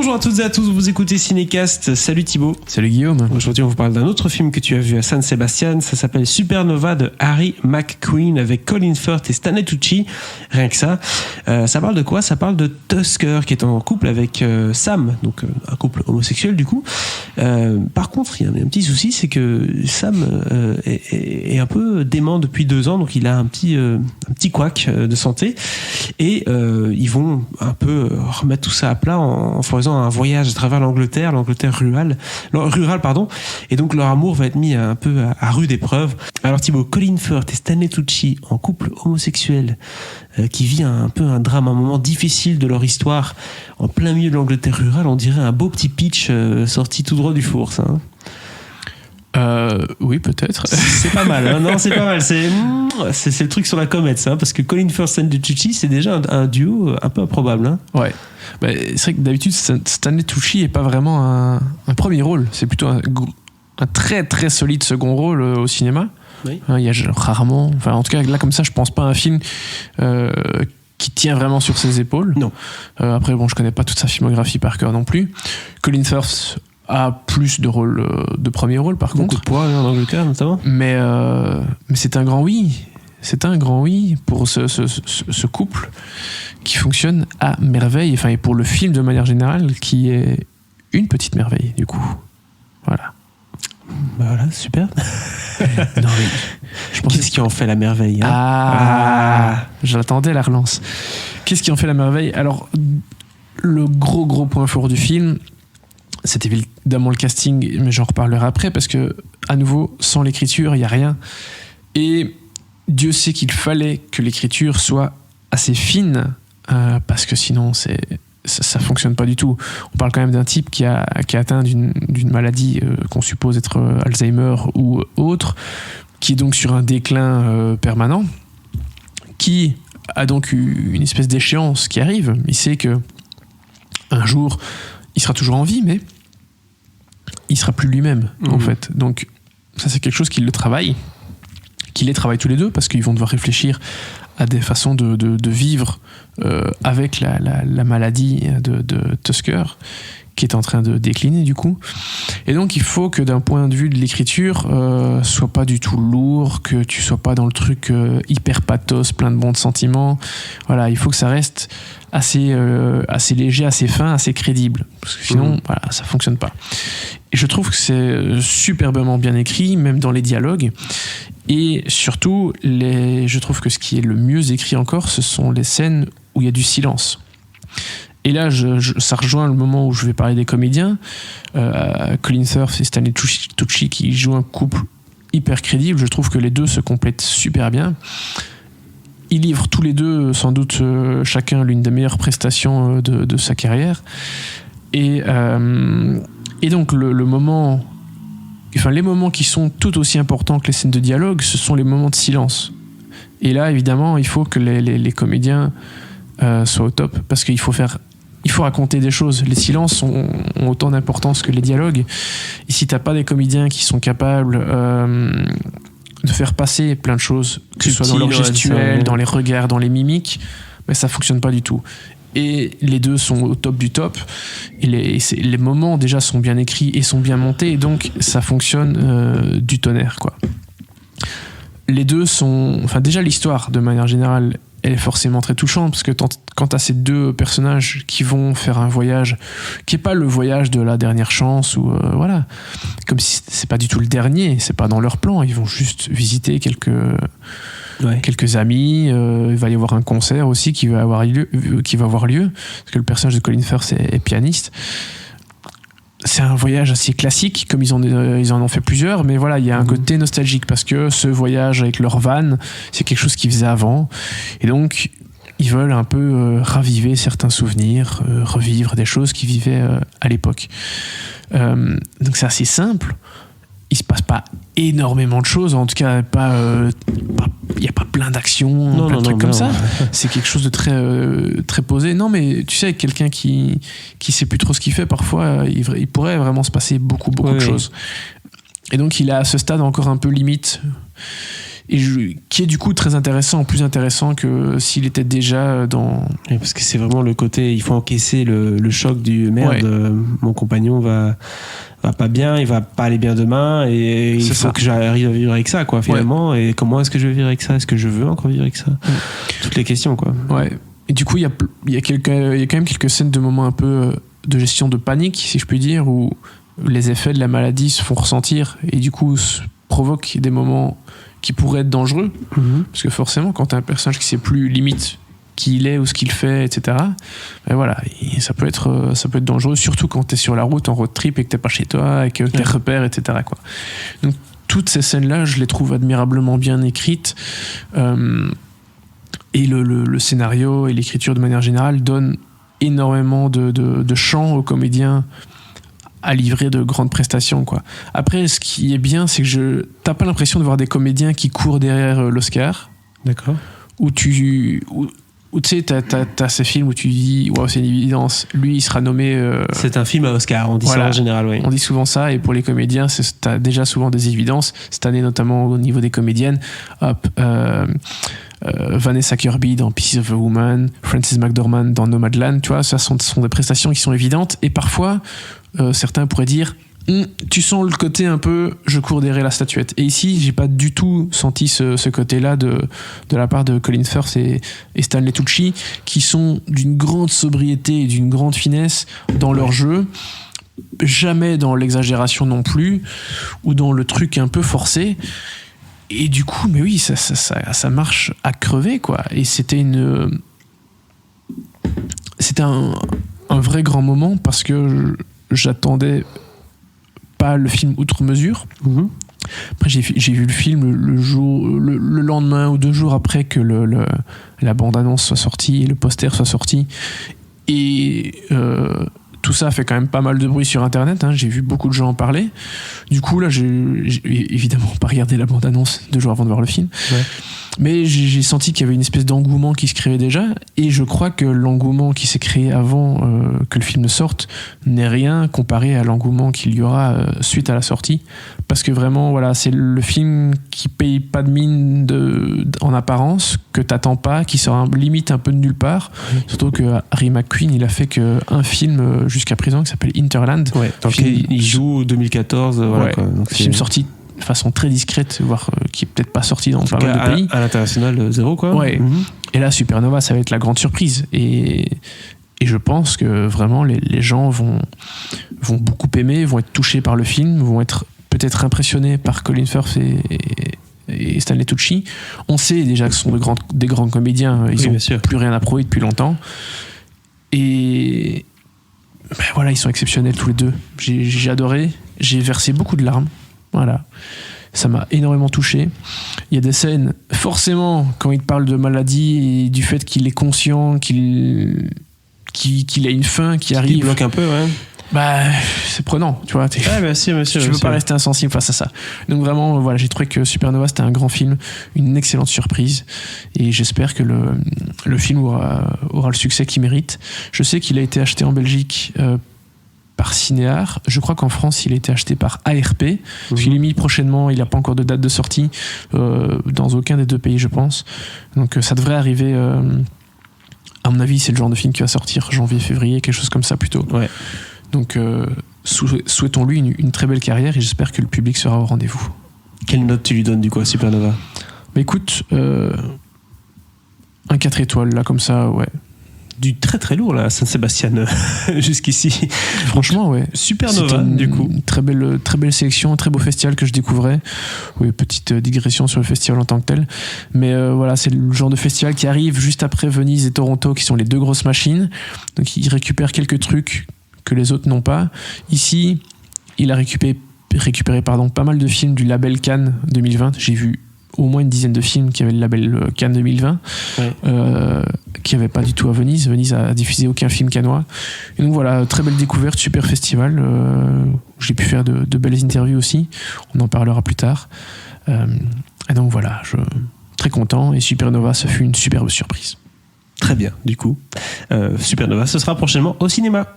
Bonjour à toutes et à tous, vous écoutez Cinécast. Salut Thibaut. Salut Guillaume. Aujourd'hui on vous parle d'un autre film que tu as vu à San Sebastian. Ça s'appelle Supernova de Harry McQueen avec Colin Firth et Stanley Tucci. Rien que ça. Ça parle de quoi ? Ça parle de Tusker qui est en couple avec Sam, donc un couple homosexuel du coup. Par contre il y a un petit souci, c'est que Sam est un peu dément depuis 2 ans, donc il a un petit couac de santé et ils vont un peu remettre tout ça à plat en faisant un voyage à travers l'Angleterre rurale, et donc leur amour va être mis un peu à rude épreuve. Alors Thibaut, Colin Firth et Stanley Tucci en couple homosexuel qui vit un peu un drame, un moment difficile de leur histoire en plein milieu de l'Angleterre rurale, on dirait un beau petit pitch sorti tout droit du four, ça. Oui, peut-être. C'est pas mal, hein. Non, c'est pas mal. C'est le truc sur la comète, ça, parce que Colin Firth et Stanley Tucci, c'est déjà un duo un peu improbable. Hein. Ouais. Bah, c'est vrai que d'habitude, Stanley Tucci n'est pas vraiment un premier rôle. C'est plutôt un très très solide second rôle au cinéma. Oui. Il y a rarement. Enfin, en tout cas, là, comme ça, je pense pas à un film qui tient vraiment sur ses épaules. Non. Après, bon, je connais pas toute sa filmographie par cœur non plus. Colin Firth a plus de rôles de premier rôle par Beaucoup contre. De poids en Angleterre notamment. Mais c'est un grand oui. C'est un grand oui pour ce couple qui fonctionne à merveille. Enfin, et pour le film de manière générale, qui est une petite merveille du coup. Voilà. Bah voilà, super. Non mais je pense qu'est-ce qui en fait la merveille, hein. J'attendais la relance. Qu'est-ce qui en fait la merveille ? Alors, le gros point fort du film, c'est évidemment le casting, mais j'en reparlerai après, parce que, à nouveau, sans l'écriture, il n'y a rien. Et Dieu sait qu'il fallait que l'écriture soit assez fine, parce que sinon, ça ne fonctionne pas du tout. On parle quand même d'un type qui a atteint d'une maladie qu'on suppose être Alzheimer ou autre, qui est donc sur un déclin permanent, qui a donc eu une espèce d'échéance qui arrive. Il sait que un jour, il sera toujours en vie, mais il sera plus lui-même, en fait. Donc, ça, c'est quelque chose qu'ils les travaillent tous les deux, parce qu'ils vont devoir réfléchir à des façons de vivre avec la maladie de Tusker, qui est en train de décliner, du coup. Et donc, il faut que, d'un point de vue de l'écriture, soit pas du tout lourd, que tu sois pas dans le truc hyper pathos, plein de bons sentiments. Voilà, il faut que ça reste assez léger, assez fin, assez crédible. Parce que sinon, voilà, ça fonctionne pas. Et je trouve que c'est superbement bien écrit, même dans les dialogues. Et surtout, je trouve que ce qui est le mieux écrit encore, ce sont les scènes où il y a du silence. Et là, ça rejoint le moment où je vais parler des comédiens. Colin Firth et Stanley Tucci qui jouent un couple hyper crédible. Je trouve que les deux se complètent super bien. Ils livrent tous les deux, sans doute, chacun l'une des meilleures prestations de sa carrière. Et donc, les moments qui sont tout aussi importants que les scènes de dialogue, ce sont les moments de silence. Et là, évidemment, il faut que les comédiens soient au top, parce qu'il faut raconter des choses. Les silences ont autant d'importance que les dialogues. Et si t'as pas des comédiens qui sont capables de faire passer plein de choses, que ce soit dans leur gestuelle, dans les regards, dans les mimiques, mais ça fonctionne pas du tout. Et les deux sont au top du top. Et les moments déjà sont bien écrits et sont bien montés, et donc ça fonctionne du tonnerre, quoi. Les deux sont... Enfin, déjà, l'histoire, de manière générale, elle est forcément très touchante, parce que quand t'as ces deux personnages qui vont faire un voyage qui est pas le voyage de la dernière chance, ou voilà, comme si c'est pas du tout le dernier, c'est pas dans leur plan, ils vont juste visiter quelques amis, il va y avoir un concert aussi qui va avoir lieu, parce que le personnage de Colin Firth est pianiste. C'est un voyage assez classique, comme ils en ont fait plusieurs, mais voilà, il y a un côté nostalgique, parce que ce voyage avec leur van, c'est quelque chose qu'ils faisaient avant, et donc ils veulent un peu raviver certains souvenirs, revivre des choses qu'ils vivaient à l'époque. Donc c'est assez simple. Il se passe pas énormément de choses, en tout cas il y a pas plein d'actions, plein de trucs comme ça. C'est quelque chose de très très posé. Non, mais tu sais, avec quelqu'un qui sait plus trop ce qu'il fait, parfois il pourrait vraiment se passer beaucoup de choses. Et donc il est à ce stade encore un peu limite. qui est du coup très intéressant, plus intéressant que s'il était déjà dans... Oui, parce que c'est vraiment le côté, il faut encaisser le choc du merde, mon compagnon va pas bien, il va pas aller bien demain, et il faut que j'arrive à vivre avec ça, quoi, finalement. Et comment est-ce que je vais vivre avec ça? Est-ce que je veux encore vivre avec ça? Toutes les questions, quoi. Ouais. Et du coup, il y a quand même quelques scènes de moments un peu de gestion de panique, si je puis dire, où les effets de la maladie se font ressentir et du coup provoquent des moments qui pourraient être dangereux. Parce que forcément, quand t'as un personnage qui sait plus limite qui il est ou ce qu'il fait, etc., ben voilà, et ça peut être dangereux, surtout quand t'es sur la route en road trip et que t'es pas chez toi et que tes repères, etc., quoi. Donc toutes ces scènes-là, je les trouve admirablement bien écrites, et le scénario et l'écriture de manière générale donnent énormément de champ aux comédiens à livrer de grandes prestations, quoi. Après, ce qui est bien, c'est que t'as pas l'impression de voir des comédiens qui courent derrière l'Oscar. D'accord. Où tu sais, t'as ces films où tu dis wow, c'est une évidence, lui il sera nommé. C'est un film à Oscar, on dit ça en général, oui. On dit souvent ça, et pour les comédiens, t'as déjà souvent des évidences. Cette année, notamment au niveau des comédiennes, Vanessa Kirby dans Pieces of a Woman, Frances McDormand dans Nomadland, tu vois, ça sont des prestations qui sont évidentes, et parfois certains pourraient dire tu sens le côté un peu je cours derrière la statuette, et ici j'ai pas du tout senti ce côté-là de la part de Colin Firth et Stanley Tucci, qui sont d'une grande sobriété et d'une grande finesse dans leur jeu, jamais dans l'exagération non plus, ou dans le truc un peu forcé. Et du coup, mais oui, ça marche à crever, quoi. Et c'était un vrai grand moment, parce que j'attendais pas le film outre mesure. Après, j'ai vu le film le lendemain ou 2 jours après que la bande-annonce soit sortie et le poster soit sorti. Et tout ça a fait quand même pas mal de bruit sur internet, hein. J'ai vu beaucoup de gens en parler. Du coup là, j'ai évidemment pas regardé la bande-annonce 2 jours avant de voir le film, mais j'ai senti qu'il y avait une espèce d'engouement qui se créait déjà, et je crois que l'engouement qui s'est créé avant que le film ne sorte n'est rien comparé à l'engouement qu'il y aura suite à la sortie, parce que vraiment voilà, c'est le film qui paye pas de mine en apparence, que t'attends pas, qui sort limite un peu de nulle part, surtout que Harry McQueen, il a fait qu'un film jusqu'à présent qui s'appelle Hinterland, dans lequel il joue 2014, voilà, quoi. Donc film sorti de façon très discrète, voire qui est peut-être pas sorti dans pas mal de pays. À l'international, 0, quoi. Ouais. Et là, Supernova, ça va être la grande surprise. Et je pense que vraiment, les gens vont beaucoup aimer, vont être touchés par le film, vont être peut-être impressionnés par Colin Firth et Stanley Tucci. On sait déjà que ce sont des grands comédiens. Ils n'ont plus rien à prouver depuis longtemps. Et ben voilà, ils sont exceptionnels tous les deux. J'ai adoré. J'ai versé beaucoup de larmes. Voilà. Ça m'a énormément touché. Il y a des scènes, forcément, quand il parle de maladie et du fait qu'il est conscient, qu'il a une fin qui arrive. Il bloque un peu, ouais. Bah, c'est prenant, tu vois. Bien sûr. Tu veux pas rester insensible face à ça. Donc vraiment, voilà, j'ai trouvé que Supernova, c'était un grand film, une excellente surprise, et j'espère que le film aura le succès qu'il mérite. Je sais qu'il a été acheté en Belgique par Cinéar. Je crois qu'en France, il a été acheté par ARP. Parce qu'il est mis prochainement, il n'a pas encore de date de sortie dans aucun des 2 pays, je pense. Donc ça devrait arriver. À mon avis, c'est le genre de film qui va sortir janvier-février, quelque chose comme ça plutôt. Ouais. Donc souhaitons-lui une très belle carrière, et j'espère que le public sera au rendez-vous. Quelle note tu lui donnes du coup à Supernova? Bah écoute, un 4 étoiles là, comme ça, ouais. Du très très lourd là, Saint-Sébastien jusqu'ici. Franchement, ouais. Supernova, du coup. Très belle sélection, un très beau festival que je découvrais. Oui, petite digression sur le festival en tant que tel. Mais voilà, c'est le genre de festival qui arrive juste après Venise et Toronto, qui sont les 2 grosses machines. Donc il récupère quelques trucs que les autres n'ont pas. Ici, il a récupéré pas mal de films du label Cannes 2020. J'ai vu au moins une dizaine de films qui avaient le label Cannes 2020, qui n'avaient pas du tout à Venise. Venise a diffusé aucun film cannois. Et donc voilà, très belle découverte, super festival. J'ai pu faire de belles interviews aussi. On en parlera plus tard. Et donc voilà, très content. Et Supernova, ça fut une superbe surprise. Très bien, du coup. Supernova, ce sera prochainement au cinéma.